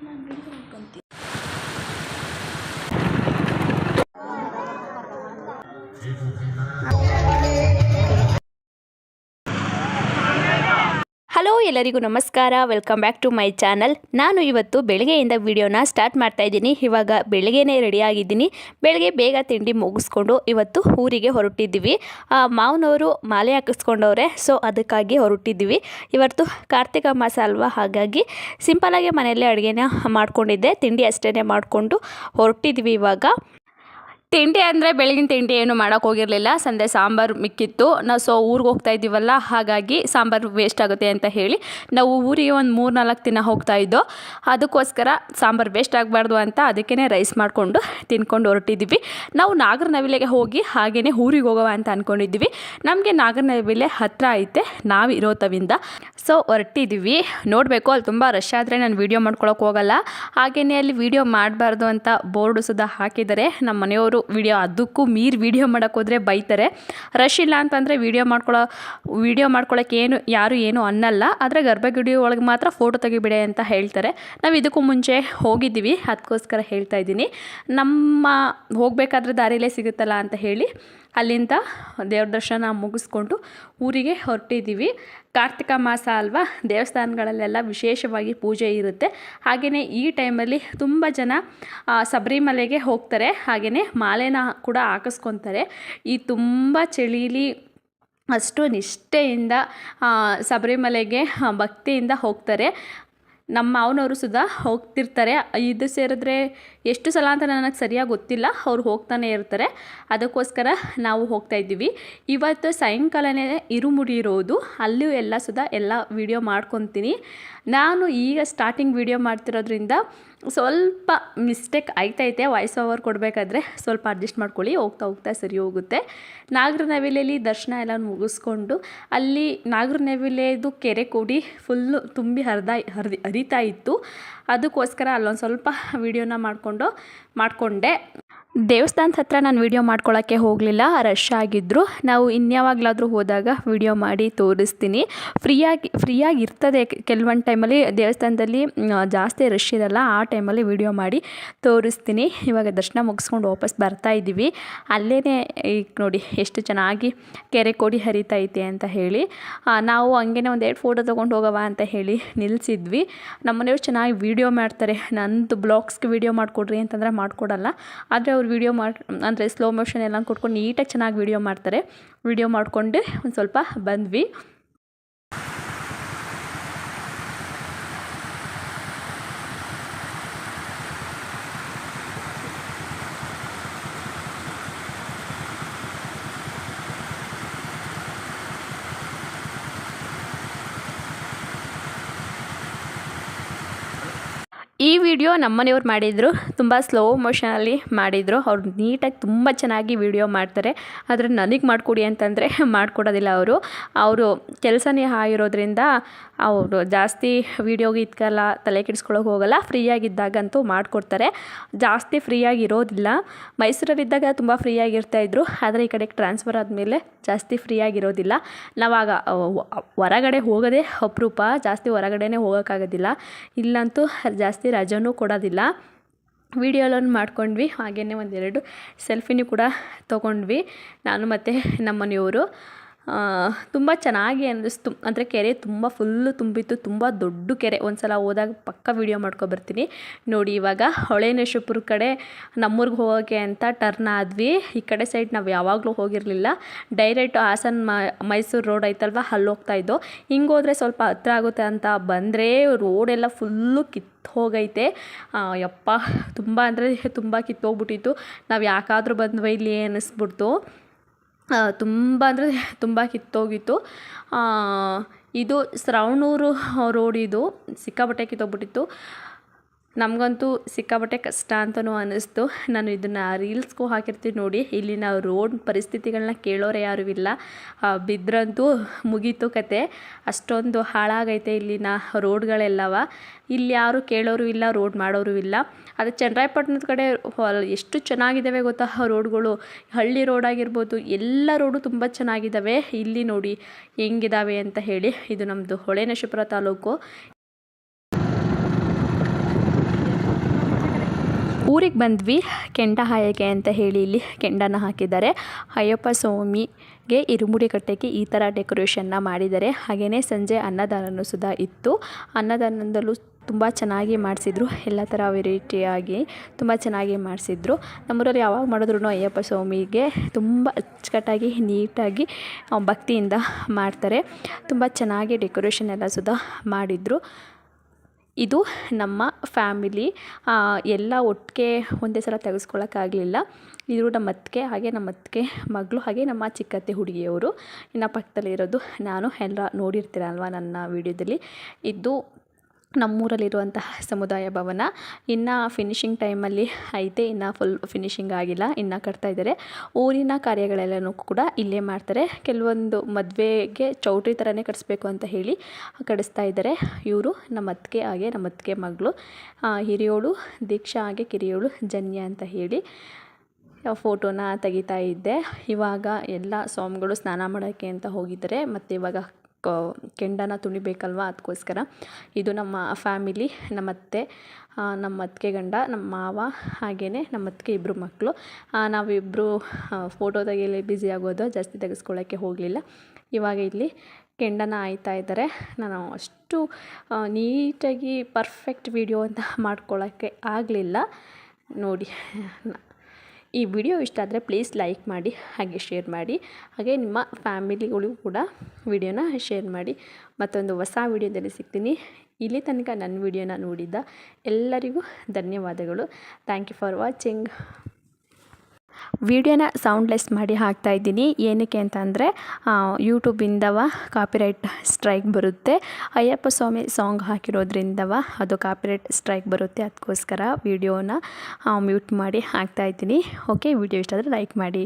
ನಾನು video ಮಾಡ್ಕೊಂತೀನಿ. Hello ಎಲ್ಲರಿಗೂ ನಮಸ್ಕಾರ, welcome back to my channel. ನಾನು ಇವತ್ತು ಬೆಳಗ್ಗೆಯಿಂದ ವಿಡಿಯೋನ ಸ್ಟಾರ್ಟ್ ಮಾಡ್ತಾ ಇದ್ದೀನಿ. ಇವಾಗ ಬೆಳಗ್ಗೆನೇ ರೆಡಿಯಾಗಿದ್ದೀನಿ. ಬೆಳಗ್ಗೆ ಬೇಗ ತಿಂಡಿ ಮುಗಿಸ್ಕೊಂಡು ಇವತ್ತು ಊರಿಗೆ ಹೊರಟಿದ್ದೀವಿ. ಮಾವನವರು ಮಾಲೆ ಹಾಕಿಸ್ಕೊಂಡವ್ರೆ, ಸೊ ಅದಕ್ಕಾಗಿ ಹೊರಟಿದ್ದೀವಿ. ಇವತ್ತು ಕಾರ್ತಿಕ ಮಾಸ ಅಲ್ವಾ, ಹಾಗಾಗಿ ಸಿಂಪಲಾಗಿ ಮನೆಯಲ್ಲೇ ಅಡುಗೆನ ಮಾಡ್ಕೊಂಡಿದ್ದೆ. ತಿಂಡಿ ಅಷ್ಟೇ ಮಾಡಿಕೊಂಡು ಹೊರಟಿದ್ದೀವಿ. ಇವಾಗ ತಿಂಡಿ ಅಂದರೆ ಬೆಳಗಿನ ತಿಂಡಿ ಏನು ಮಾಡೋಕ್ಕೆ ಹೋಗಿರಲಿಲ್ಲ. ಸಂಜೆ ಸಾಂಬಾರು ಮಿಕ್ಕಿತ್ತು. ನಾವು ಊರಿಗೆ ಹೋಗ್ತಾ ಇದ್ದೀವಲ್ಲ, ಹಾಗಾಗಿ ಸಾಂಬಾರು ವೇಸ್ಟ್ ಆಗುತ್ತೆ ಅಂತ ಹೇಳಿ ನಾವು ಊರಿಗೆ ಒಂದು 3-4 ದಿನ ಹೋಗ್ತಾ ಇದ್ದೋ. ಅದಕ್ಕೋಸ್ಕರ ಸಾಂಬಾರು ವೇಸ್ಟ್ ಆಗಬಾರ್ದು ಅಂತ ಅದಕ್ಕೇ ರೈಸ್ ಮಾಡಿಕೊಂಡು ತಿನ್ಕೊಂಡು ಹೊರಟಿದ್ದೀವಿ. ನಾವು ನಾಗರನವಿಲೆಗೆ ಹೋಗಿ ಹಾಗೆಯೇ ಊರಿಗೆ ಹೋಗೋವ ಅಂತ ಅಂದ್ಕೊಂಡಿದ್ದೀವಿ. ನಮಗೆ ನಾಗರನವಿಲೆ ಹತ್ತಿರ ಐತೆ ನಾವು ಇರೋತವಿಂದ, ಸೊ ಹೊರಟಿದ್ದೀವಿ. ನೋಡಬೇಕು, ಅಲ್ಲಿ ತುಂಬ ರಶ್ ಆದರೆ ನಾನು ವೀಡಿಯೋ ಮಾಡ್ಕೊಳಕ್ಕೆ ಹೋಗಲ್ಲ. ಹಾಗೆಯೇ ಅಲ್ಲಿ ವೀಡಿಯೋ ಮಾಡಬಾರ್ದು ಅಂತ ಬೋರ್ಡು ಸುದಾ ಹಾಕಿದ್ದಾರೆ. ನಮ್ಮ ಮನೆಯವರು ವಿಡಿಯೋ ಅದಕ್ಕೂ ಮೀರಿ ವಿಡಿಯೋ ಮಾಡೋಕ್ಕೆ ಹೋದರೆ ಬೈತಾರೆ. ರಶ್ ಇಲ್ಲ ಅಂತಂದರೆ ವಿಡಿಯೋ ಮಾಡ್ಕೊಳ್ಳೋಕೆ ಯಾರು ಏನು ಅನ್ನಲ್ಲ. ಆದರೆ ಗರ್ಭಗುಡಿ ಒಳಗೆ ಮಾತ್ರ ಫೋಟೋ ತೆಗಿಬಿಡೆ ಅಂತ ಹೇಳ್ತಾರೆ. ನಾವು ಇದಕ್ಕೂ ಮುಂಚೆ ಹೋಗಿದ್ದೀವಿ, ಅದಕ್ಕೋಸ್ಕರ ಹೇಳ್ತಾ ಇದ್ದೀನಿ. ನಮ್ಮ ಹೋಗಬೇಕಾದ್ರೆ ದಾರಿಯಲ್ಲೇ ಸಿಗುತ್ತಲ್ಲ ಅಂತ ಹೇಳಿ ಅಲ್ಲಿಂದ ದೇವ್ರ ದರ್ಶನ ಮುಗಿಸ್ಕೊಂಡು ಊರಿಗೆ ಹೊರಟಿದ್ದೀವಿ. ಕಾರ್ತಿಕ ಮಾಸ ಅಲ್ವಾ, ದೇವಸ್ಥಾನಗಳಲ್ಲೆಲ್ಲ ವಿಶೇಷವಾಗಿ ಪೂಜೆ ಇರುತ್ತೆ. ಹಾಗೆಯೇ ಈ ಟೈಮಲ್ಲಿ ತುಂಬ ಜನ ಶಬರಿಮಲೆಗೆ ಹೋಗ್ತಾರೆ. ಹಾಗೆಯೇ ಮಾಲೆನ ಕೂಡ ಹಾಕಿಸ್ಕೊತಾರೆ. ಈ ತುಂಬ ಚಳಿಲಿ ಅಷ್ಟು ನಿಷ್ಠೆಯಿಂದ ಶಬರಿಮಲೆಗೆ ಭಕ್ತಿಯಿಂದ ಹೋಗ್ತಾರೆ. ನಮ್ಮ ಮಾವನವರು ಸುಧಾ ಹೋಗ್ತಿರ್ತಾರೆ. ಇದು ಸೇರಿದ್ರೆ ಎಷ್ಟು ಸಲ ಅಂತ ನನಗೆ ಸರಿಯಾಗಿ ಗೊತ್ತಿಲ್ಲ, ಅವ್ರು ಹೋಗ್ತಾನೆ ಇರ್ತಾರೆ. ಅದಕ್ಕೋಸ್ಕರ ನಾವು ಹೋಗ್ತಾ ಇದ್ದೀವಿ. ಇವತ್ತು ಸಾಯಂಕಾಲನೇ ಇರುಮುಡಿ ಇರೋದು, ಅಲ್ಲೂ ಎಲ್ಲ ಸುಧಾ ಎಲ್ಲ ವೀಡಿಯೋ ಮಾಡ್ಕೊತೀನಿ. ನಾನು ಈಗ ಸ್ಟಾರ್ಟಿಂಗ್ ವೀಡಿಯೋ ಮಾಡ್ತಿರೋದ್ರಿಂದ ಸ್ವಲ್ಪ ಮಿಸ್ಟೇಕ್ ಆಯ್ತೈತೆ. ವಾಯ್ಸ್ ಓವರ್ ಕೊಡಬೇಕಾದ್ರೆ ಸ್ವಲ್ಪ ಅಡ್ಜಸ್ಟ್ ಮಾಡ್ಕೊಳ್ಳಿ, ಹೋಗ್ತಾ ಹೋಗ್ತಾ ಸರಿ ಹೋಗುತ್ತೆ. ನಾಗರನವಿಲೆಯಲ್ಲಿ ದರ್ಶನ ಎಲ್ಲ ಮುಗಿಸ್ಕೊಂಡು ಅಲ್ಲಿ ನಾಗರನವಿಲೆದು ಕೆರೆ ಕೂಡಿ ಫುಲ್ಲು ತುಂಬಿ ಹರಿತಾ ಇತ್ತು. ಅದಕ್ಕೋಸ್ಕರ ಅಲ್ಲೊಂದು ಸ್ವಲ್ಪ ವೀಡಿಯೋನ ಮಾಡಿಕೊಂಡೆ. ದೇವಸ್ಥಾನದ ಹತ್ರ ನಾನು ವೀಡಿಯೋ ಮಾಡ್ಕೊಳ್ಳೋಕ್ಕೆ ಹೋಗಲಿಲ್ಲ, ರಶ್ ಆಗಿದ್ದರು. ನಾವು ಇನ್ಯಾವಾಗಲಾದರೂ ಹೋದಾಗ ವೀಡಿಯೋ ಮಾಡಿ ತೋರಿಸ್ತೀನಿ. ಫ್ರೀಯಾಗಿ ಇರ್ತದೆ ಕೆಲವೊಂದು ಟೈಮಲ್ಲಿ. ದೇವಸ್ಥಾನದಲ್ಲಿ ಜಾಸ್ತಿ ರಶ್ ಇರಲ್ಲ, ಆ ಟೈಮಲ್ಲಿ ವೀಡಿಯೋ ಮಾಡಿ ತೋರಿಸ್ತೀನಿ. ಇವಾಗ ದರ್ಶನ ಮುಗಿಸ್ಕೊಂಡು ವಾಪಸ್ ಬರ್ತಾ ಇದ್ದೀವಿ. ಅಲ್ಲೇ ಈಗ ನೋಡಿ ಎಷ್ಟು ಚೆನ್ನಾಗಿ ಕೆರೆ ಕೋಡಿ ಹರಿತೈತೆ ಅಂತ ಹೇಳಿ ನಾವು ಹಂಗೇನೆ ಒಂದೆರಡು ಫೋಟೋ ತೊಗೊಂಡು ಹೋಗವ ಅಂತ ಹೇಳಿ ನಿಲ್ಲಿಸಿದ್ವಿ. ನಮ್ಮನೆಯವ್ರು ಚೆನ್ನಾಗಿ ವೀಡಿಯೋ ಮಾಡ್ತಾರೆ. ನಂದು ಬ್ಲಾಗ್ಸ್ಗೆ ವೀಡಿಯೋ ಮಾಡಿಕೊಡ್ರಿ ಅಂತಂದರೆ ಮಾಡಿಕೊಡಲ್ಲ. ಆದರೆ ಅವ್ರು ವೀಡಿಯೋ ಅಂದರೆ ಸ್ಲೋ ಮೋಷನ್ ಎಲ್ಲ ಕೊಟ್ಕೊಂಡು ನೀಟಾಗಿ ಚೆನ್ನಾಗಿ ವೀಡಿಯೋ ಮಾಡ್ತಾರೆ. ವೀಡಿಯೋ ಮಾಡಿಕೊಂಡು ಒಂದು ಸ್ವಲ್ಪ ಬಂದ್ವಿ. ಈ ವಿಡಿಯೋ ನಮ್ಮನೆಯವ್ರು ಮಾಡಿದರು, ತುಂಬ ಸ್ಲೋ ಮೋಷನಲ್ಲಿ ಮಾಡಿದರು. ಅವ್ರು ನೀಟಾಗಿ ತುಂಬ ಚೆನ್ನಾಗಿ ವಿಡಿಯೋ ಮಾಡ್ತಾರೆ. ಆದರೆ ನನಗೆ ಮಾಡಿಕೊಡಿ ಅಂತಂದರೆ ಮಾಡಿಕೊಡೋದಿಲ್ಲ. ಅವರು ಕೆಲಸನೇ ಆಗಿರೋದ್ರಿಂದ ಅವರು ಜಾಸ್ತಿ ವೀಡಿಯೋಗೆ ಇದ್ಕಲ್ಲ, ತಲೆ ಕೆಡಿಸ್ಕೊಳ್ಳೋಕೆ ಹೋಗಲ್ಲ. ಫ್ರೀಯಾಗಿದ್ದಾಗಂತೂ ಮಾಡಿಕೊಡ್ತಾರೆ. ಜಾಸ್ತಿ ಫ್ರೀಯಾಗಿ ಇರೋದಿಲ್ಲ. ಮೈಸೂರಲ್ಲಿದ್ದಾಗ ತುಂಬ ಫ್ರೀಯಾಗಿರ್ತಾಯಿದ್ರು, ಆದರೆ ಈ ಕಡೆಗೆ ಟ್ರಾನ್ಸ್ಫರ್ ಆದಮೇಲೆ ಜಾಸ್ತಿ ಫ್ರೀಯಾಗಿರೋದಿಲ್ಲ. ನಾವಾಗ ಹೊರಗಡೆ ಹೋಗೋದೇ ಅಪರೂಪ, ಜಾಸ್ತಿ ಹೊರಗಡೆನೇ ಹೋಗೋಕ್ಕಾಗೋದಿಲ್ಲ. ಇಲ್ಲಂತೂ ಜಾಸ್ತಿ ರಜನೂ ಕೊಡೋದಿಲ್ಲ. ವೀಡಿಯೋಲನ್ನು ಮಾಡ್ಕೊಂಡ್ವಿ. ಹಾಗೆಯೇ ಒಂದೆರಡು ಸೆಲ್ಫಿನೂ ಕೂಡ ತೊಗೊಂಡ್ವಿ ನಾನು ಮತ್ತು ನಮ್ಮ ಮನೆಯವರು. ತುಂಬ ಚೆನ್ನಾಗಿ ಅನ್ನಿಸ್ತು. ಅಂದರೆ ಕೆರೆ ತುಂಬ ಫುಲ್ಲು ತುಂಬಿತ್ತು, ತುಂಬ ದೊಡ್ಡ ಕೆರೆ. ಒಂದು ಸಲ ಹೋದಾಗ ಪಕ್ಕ ವೀಡಿಯೋ ಮಾಡ್ಕೊಬರ್ತೀನಿ. ನೋಡಿ, ಇವಾಗ ಹೊಳೆನರಸೀಪುರ ಕಡೆ ನಮ್ಮೂರಿಗೆ ಹೋಗೋಕ್ಕೆ ಅಂತ ಟರ್ನ್ ಆದ್ವಿ. ಈ ಕಡೆ ಸೈಡ್ ನಾವು ಯಾವಾಗಲೂ ಹೋಗಿರಲಿಲ್ಲ. ಡೈರೆಕ್ಟ್ ಹಾಸನ ಮೈಸೂರು ರೋಡ್ ಐತಲ್ವ, ಅಲ್ಲಿ ಹೋಗ್ತಾಯಿದ್ದೋ. ಹಿಂಗೆ ಹೋದರೆ ಸ್ವಲ್ಪ ಹತ್ರ ಆಗುತ್ತೆ ಅಂತ ಬಂದರೆ ರೋಡೆಲ್ಲ ಫುಲ್ಲು ಹೋಗೈತೆ. ಯಪ್ಪ, ತುಂಬ ಅಂದರೆ ತುಂಬ ಕಿತ್ತೋಗ್ಬಿಟ್ಟಿತ್ತು. ನಾವು ಯಾಕಾದರೂ ಬಂದ್ವಿ ಇಲ್ಲಿ ಅನ್ನಿಸ್ಬಿಡ್ತು. ತುಂಬ ಅಂದರೆ ತುಂಬ ಕಿತ್ತೋಗಿತ್ತು. ಇದು ಶ್ರವಣೂರು ರೋಡ್, ಇದು ಸಿಕ್ಕಾಪಟ್ಟೆ ಕಿತ್ತೋಗ್ಬಿಟ್ಟಿತ್ತು. ನಮಗಂತೂ ಸಿಕ್ಕಾಪಟ್ಟೆ ಕಷ್ಟ ಅಂತಲೂ ಅನ್ನಿಸ್ತು. ನಾನು ಇದನ್ನು ರೀಲ್ಸ್ಗೂ ಹಾಕಿರ್ತೀನಿ ನೋಡಿ. ಇಲ್ಲಿನ ರೋಡ್ ಪರಿಸ್ಥಿತಿಗಳನ್ನ ಕೇಳೋರೆ ಯಾರೂ ಇಲ್ಲ. ಬಿದ್ದರಂತೂ ಮುಗೀತು ಕತೆ. ಅಷ್ಟೊಂದು ಹಾಳಾಗೈತೆ ಇಲ್ಲಿನ ರೋಡ್ಗಳೆಲ್ಲವ. ಇಲ್ಲಿ ಯಾರು ಕೇಳೋರು ಇಲ್ಲ, ರೋಡ್ ಮಾಡೋರು ಇಲ್ಲ. ಅದು ಚನ್ನರಾಯಪಟ್ಟಣದ ಕಡೆ ಎಷ್ಟು ಚೆನ್ನಾಗಿದ್ದಾವೆ ಗೊತ್ತಾ ರೋಡ್ಗಳು. ಹಳ್ಳಿ ರೋಡ್ ಆಗಿರ್ಬೋದು, ಎಲ್ಲ ರೋಡು ತುಂಬ ಚೆನ್ನಾಗಿದ್ದಾವೆ. ಇಲ್ಲಿ ನೋಡಿ ಹೆಂಗಿದ್ದಾವೆ ಅಂತ ಹೇಳಿ. ಇದು ನಮ್ಮದು ಹೊಳೆನರಸೀಪುರ ತಾಲೂಕು. ಊರಿಗೆ ಬಂದ್ವಿ. ಕೆಂಡ ಹಾಯಕ್ಕೆ ಅಂತ ಹೇಳಿ ಇಲ್ಲಿ ಕೆಂಡನ ಹಾಕಿದ್ದಾರೆ. ಅಯ್ಯಪ್ಪ ಸ್ವಾಮಿಗೆ ಇರುಮುಡಿ ಕಟ್ಟಕ್ಕೆ ಈ ಥರ ಡೆಕೋರೇಷನ್ನ ಮಾಡಿದ್ದಾರೆ. ಹಾಗೆಯೇ ಸಂಜೆ ಅನ್ನದಾನನೂ ಸುಧಾ ಇತ್ತು. ಅನ್ನದಾನದಲ್ಲೂ ತುಂಬ ಚೆನ್ನಾಗಿ ಮಾಡಿಸಿದ್ರು. ಎಲ್ಲ ಥರ ವೆರೈಟಿಯಾಗಿ ತುಂಬ ಚೆನ್ನಾಗಿ ಮಾಡಿಸಿದ್ರು. ನಮ್ಮೂರಲ್ಲಿ ಯಾವಾಗ ಮಾಡಿದ್ರು ಅಯ್ಯಪ್ಪ ಸ್ವಾಮಿಗೆ ತುಂಬ ಅಚ್ಚುಕಟ್ಟಾಗಿ ನೀಟಾಗಿ ಭಕ್ತಿಯಿಂದ ಮಾಡ್ತಾರೆ. ತುಂಬ ಚೆನ್ನಾಗಿ ಡೆಕೋರೇಷನ್ ಎಲ್ಲ ಸುಧಾ ಮಾಡಿದರು. ಇದು ನಮ್ಮ ಫ್ಯಾಮಿಲಿ ಎಲ್ಲ ಒಟ್ಟಿಗೆ ಒಂದೇ ಸಲ ತೆಗೆಸ್ಕೊಳ್ಳೋಕ್ಕಾಗಲಿಲ್ಲ. ಇದು ನಮ್ಮ ಅತ್ತಿಗೆ, ಹಾಗೆ ನಮ್ಮ ಅತ್ತಿಗೆ ಮಗಳು, ಹಾಗೆ ನಮ್ಮ ಚಿಕ್ಕತ್ತೆ ಹುಡುಗಿಯವರು. ಇನ್ನು ಪಕ್ಕದಲ್ಲಿರೋದು ನಾನು. ಎಲ್ಲ ನೋಡಿರ್ತೀರಲ್ವ ನನ್ನ ವಿಡಿಯೋದಲ್ಲಿ. ಇದು ನಮ್ಮೂರಲ್ಲಿರುವಂತಹ ಸಮುದಾಯ ಭವನ. ಇನ್ನು ಫಿನಿಷಿಂಗ್ ಟೈಮಲ್ಲಿ ಐತೆ, ಇನ್ನು ಫುಲ್ ಫಿನಿಷಿಂಗ್ ಆಗಿಲ್ಲ, ಇನ್ನು ಕಟ್ತಾ ಇದ್ದಾರೆ. ಊರಿನ ಕಾರ್ಯಗಳೆಲ್ಲನೂ ಕೂಡ ಇಲ್ಲೇ ಮಾಡ್ತಾರೆ. ಕೆಲವೊಂದು ಮದುವೆಗೆ ಚೌಟ್ರಿ ಥರನೇ ಕಟ್ಸ್ಬೇಕು ಅಂತ ಹೇಳಿ ಕಟ್ಟಿಸ್ತಾ ಇದ್ದಾರೆ. ಇವರು ನಮ್ಮ ಅತ್ತಿಗೆ, ಹಾಗೆ ನಮ್ಮ ಅತ್ತಿಗೆ ಮಗಳು. ಹಿರಿಯೋಳು ದೀಕ್ಷಾ, ಹಾಗೆ ಕಿರಿಯೋಳು ಜನ್ಯ ಅಂತ ಹೇಳಿ ಫೋಟೋನ ತೆಗಿತಾ ಇದ್ದೆ. ಇವಾಗ ಎಲ್ಲ ಸ್ವಾಮಿಗಳು ಸ್ನಾನ ಮಾಡೋಕ್ಕೆ ಅಂತ ಹೋಗಿದ್ದಾರೆ. ಮತ್ತು ಇವಾಗ ಕೆಂಡನ ತುಣಿಬೇಕಲ್ವ, ಅದಕ್ಕೋಸ್ಕರ. ಇದು ನಮ್ಮ ಫ್ಯಾಮಿಲಿ. ನಮ್ಮ ಅತ್ತೆ, ನಮ್ಮ ಅತ್ತಿಗೆ ಗಂಡ, ನಮ್ಮ ಮಾವ, ಹಾಗೆಯೇ ನಮ್ಮ ಅತ್ತಿಗೆ ಇಬ್ಬರು ಮಕ್ಕಳು. ನಾವಿಬ್ಬರು ಫೋಟೋ ತೆಗಿಯಲಿ ಬ್ಯುಸಿ ಆಗೋದು, ಜಾಸ್ತಿ ತೆಗೆಸ್ಕೊಳ್ಳೋಕ್ಕೆ ಹೋಗಲಿಲ್ಲ. ಇವಾಗ ಇಲ್ಲಿ ಕೆಂಡನ ಆಯ್ತಾ ಇದ್ದಾರೆ. ನಾನು ಅಷ್ಟು ನೀಟಾಗಿ ಪರ್ಫೆಕ್ಟ್ ವಿಡಿಯೋ ಅಂತ ಮಾಡ್ಕೊಳ್ಳೋಕ್ಕೆ ಆಗಲಿಲ್ಲ. ನೋಡಿ, ಈ ವಿಡಿಯೋ ಇಷ್ಟ ಆದರೆ ಪ್ಲೀಸ್ ಲೈಕ್ ಮಾಡಿ, ಹಾಗೆ ಶೇರ್ ಮಾಡಿ, ಹಾಗೆ ನಿಮ್ಮ ಫ್ಯಾಮಿಲಿಗಳಿಗೂ ಕೂಡ ವಿಡಿಯೋನ ಶೇರ್ ಮಾಡಿ. ಮತ್ತೊಂದು ಹೊಸ ವಿಡಿಯೋದಲ್ಲಿ ಸಿಗ್ತೀನಿ. ಇಲ್ಲಿ ತನಕ ನನ್ನ ವಿಡಿಯೋನ ನೋಡಿದ್ದ ಎಲ್ಲರಿಗೂ ಧನ್ಯವಾದಗಳು. Thank you for watching. ವಿಡಿಯೋನ ಸೌಂಡ್ಲೆಸ್ ಮಾಡಿ ಹಾಕ್ತಾಯಿದ್ದೀನಿ. ಏನಕ್ಕೆ ಅಂತಂದರೆ ಯೂಟ್ಯೂಬಿಂದವ ಕಾಪಿರೈಟ್ ಸ್ಟ್ರೈಕ್ ಬರುತ್ತೆ. ಅಯ್ಯಪ್ಪ ಸ್ವಾಮಿ ಸಾಂಗ್ ಹಾಕಿರೋದ್ರಿಂದವ ಅದು ಕಾಪಿರೈಟ್ ಸ್ಟ್ರೈಕ್ ಬರುತ್ತೆ. ಅದಕ್ಕೋಸ್ಕರ ವಿಡಿಯೋನ ಮ್ಯೂಟ್ ಮಾಡಿ ಹಾಕ್ತಾಯಿದ್ದೀನಿ. ಓಕೆ, ವಿಡಿಯೋ ಇಷ್ಟ ಆದರೆ ಲೈಕ್ ಮಾಡಿ.